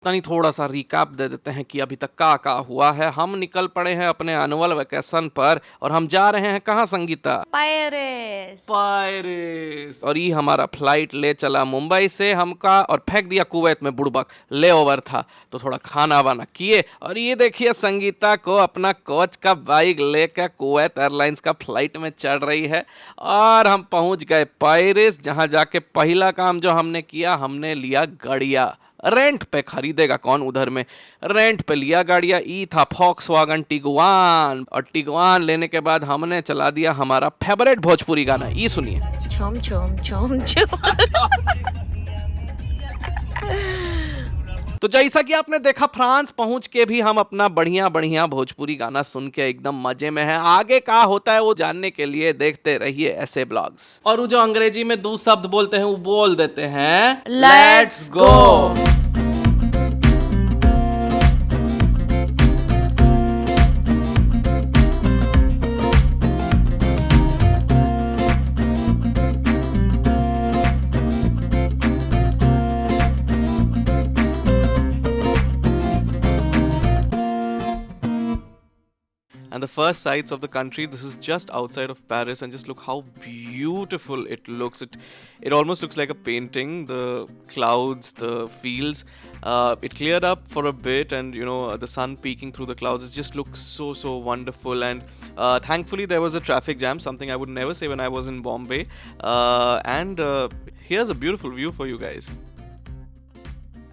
तनी थोड़ा सा रिकैप दे देते हैं कि अभी तक का हुआ है। हम निकल पड़े हैं अपने एनुअल वेकेशन पर और हम जा रहे हैं कहाँ संगीता? पायरेस। पायरेस। और ये हमारा फ्लाइट ले चला मुंबई से हमका और फेंक दिया कुवैत में। बुड़बक ले ओवर था तो थोड़ा खाना वाना किए और ये देखिए संगीता को अपना कोच का बाइक लेकर कुवैत एयरलाइंस का फ्लाइट में चढ़ रही है और हम पहुंच गए पायरेस, जहां जाके पहला काम जो हमने किया, हमने लिया गाड़िया। रेंट पे खरीदेगा कौन उधर में, रेंट पे लिया गाड़िया। ई था फॉक्सवैगन टिगुआन और टिगुआन लेने के बाद हमने चला दिया हमारा फेवरेट भोजपुरी गाना। ई सुनिए। छम छम छम छम। तो जैसा कि आपने देखा, फ्रांस पहुंच के भी हम अपना बढ़िया बढ़िया भोजपुरी गाना सुन के एकदम मजे में हैं। आगे का होता है वो जानने के लिए देखते रहिए ऐसे ब्लॉग्स। और वो जो अंग्रेजी में दो शब्द बोलते हैं वो बोल देते हैं Let's go। And the first sights of the country, this is just outside of Paris, and just look how beautiful it looks. It almost looks like a painting. The clouds, the fields, it cleared up for a bit, and the sun peeking through the clouds, it just looks so wonderful. And thankfully there was a traffic jam, something I would never say when I was in Bombay. And here's a beautiful view for you guys.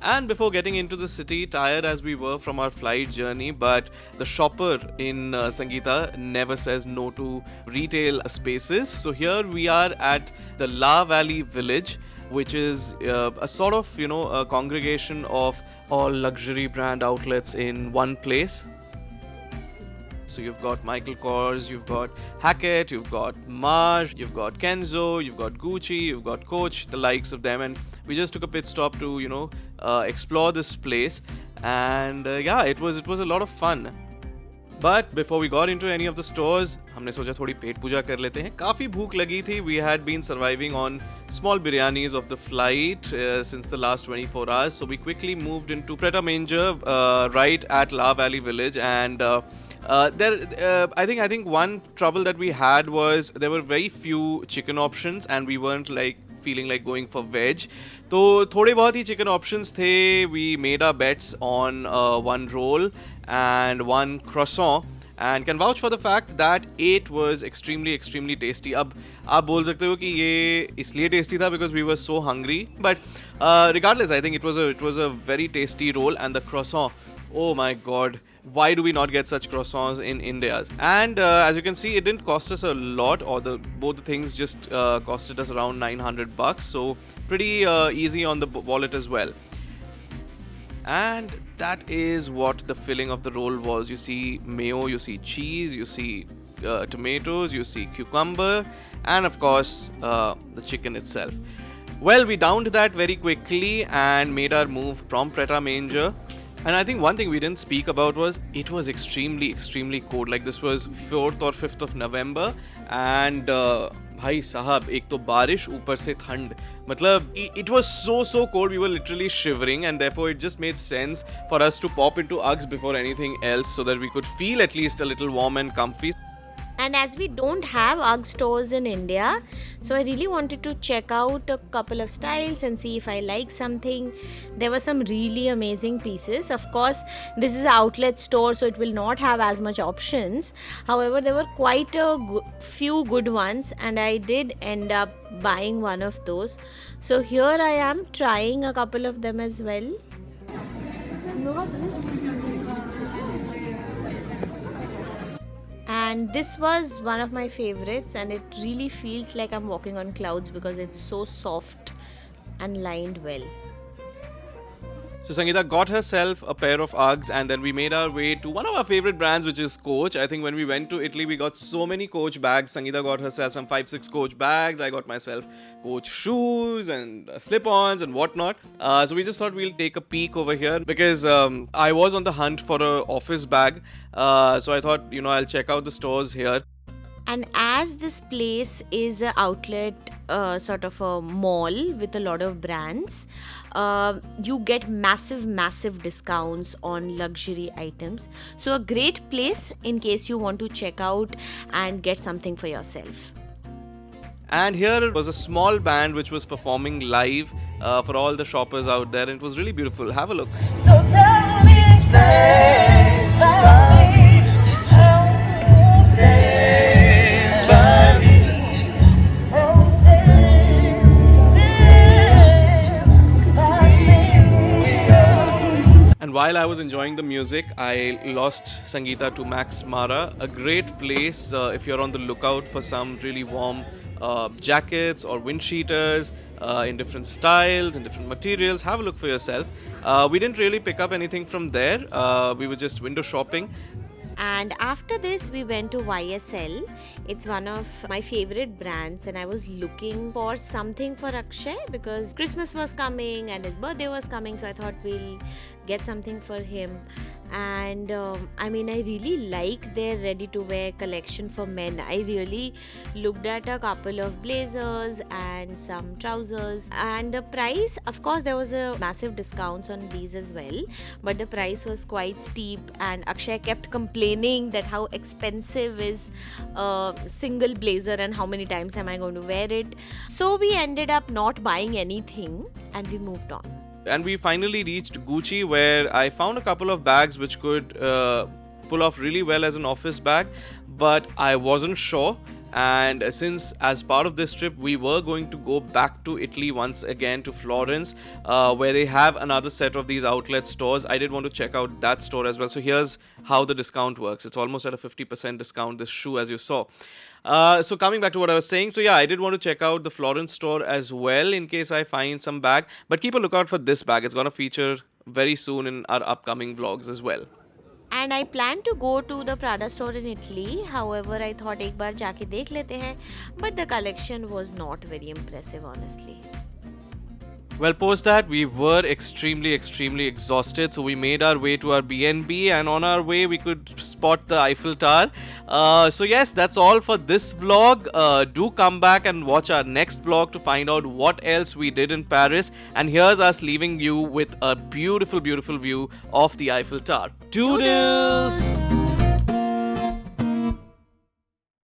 And before getting into the city, tired as we were from our flight journey, but the shopper in Sangeeta never says no to retail spaces. So here we are at the La Valley Village, which is a sort of, a congregation of all luxury brand outlets in one place. So you've got Michael Kors, you've got Hackett, you've got Marsh, you've got Kenzo, you've got Gucci, you've got Coach, the likes of them. And we just took a pit stop to, explore this place. And yeah, it was a lot of fun. But before we got into any of the stores, हमने सोचा थोड़ी पेट पूजा कर लेते हैं। काफ़ी भूख लगी थी। We had been surviving on small biryanis of the flight since the last 24 hours. So we quickly moved into Pret a Manger right at La Valley Village. And I think one trouble that we had was there were very few chicken options and we weren't feeling like going for veg. तो थोड़े बहुत ही chicken options थे. We made our bets on one roll and one croissant and can vouch for the fact that it was extremely tasty. अब आप बोल सकते हो कि ये इसलिए tasty था because we were so hungry, but regardless, I think it was a very tasty roll. And the croissant, oh my god, why do we not get such croissants in India? And as you can see, it didn't cost us a lot, or both the things just costed us around $900, so pretty easy on the wallet as well. And that is what the filling of the roll was. You see mayo, you see cheese, you see tomatoes, you see cucumber, and of course the chicken itself. Well, we downed that very quickly and made our move from Pret a Manger. And I think one thing we didn't speak about was it was extremely cold. Like this was 4th or 5th of November and भाई साहब, एक तो बारिश ऊपर से ठंड, मतलब it was so cold, we were literally shivering, and therefore it just made sense for us to pop into Uggs before anything else so that we could feel at least a little warm and comfy. And as we don't have UGG stores in India, so I really wanted to check out a couple of styles and see if I like something. There were some really amazing pieces. Of course, this is an outlet store, so it will not have as much options. However, there were quite a few good ones, and I did end up buying one of those. So here I am trying a couple of them as well. And this was one of my favorites, and it really feels like I'm walking on clouds because it's so soft and lined well. So Sangeeta got herself a pair of Uggs, and then we made our way to one of our favorite brands, which is Coach. I think when we went to Italy, we got so many Coach bags. Sangeeta got herself some 5-6 Coach bags. I got myself Coach shoes and slip-ons and whatnot. So we just thought we'll take a peek over here because I was on the hunt for an office bag. So I thought, I'll check out the stores here. And as this place is a outlet, sort of a mall with a lot of brands, you get massive discounts on luxury items. So a great place in case you want to check out and get something for yourself. And here was a small band which was performing live for all the shoppers out there, and it was really beautiful. Have a look. So tell me, say by me, say by me, oh say by me. And while I was enjoying the music, I lost Sangeeta to Max Mara, a great place if you're on the lookout for some really warm jackets or wind cheaters in different styles and different materials. Have a look for yourself. We didn't really pick up anything from there. We were just window shopping. And after this, we went to YSL. It's one of my favorite brands, and I was looking for something for Akshay because Christmas was coming and his birthday was coming, so I thought we'll get something for him. And I really like their ready to wear collection for men. I really looked at a couple of blazers and some trousers, and the price, of course there was a massive discounts on these as well, but the price was quite steep, and Akshay kept complaining that how expensive is a single blazer and how many times am I going to wear it. So we ended up not buying anything and we moved on. And we finally reached Gucci, where I found a couple of bags which could pull off really well as an office bag, but I wasn't sure. And since as part of this trip we were going to go back to Italy once again, to Florence, where they have another set of these outlet stores, I did want to check out that store as well. So here's how the discount works. It's almost at a 50% discount, this shoe, as you saw. So coming back to what I was saying, so yeah, I did want to check out the Florence store as well in case I find some bag, but keep a lookout for this bag. It's going to feature very soon in our upcoming vlogs as well. And I plan to go to the Prada store in Italy. However, I thought एक बार जाके देख लेते हैं, but the collection was not very impressive, honestly. Well, post that, we were extremely exhausted, so we made our way to our BNB, and on our way we could spot the Eiffel Tower. So yes, that's all for this vlog. Do come back and watch our next vlog to find out what else we did in Paris. And here's us leaving you with a beautiful view of the Eiffel Tower. Toodles!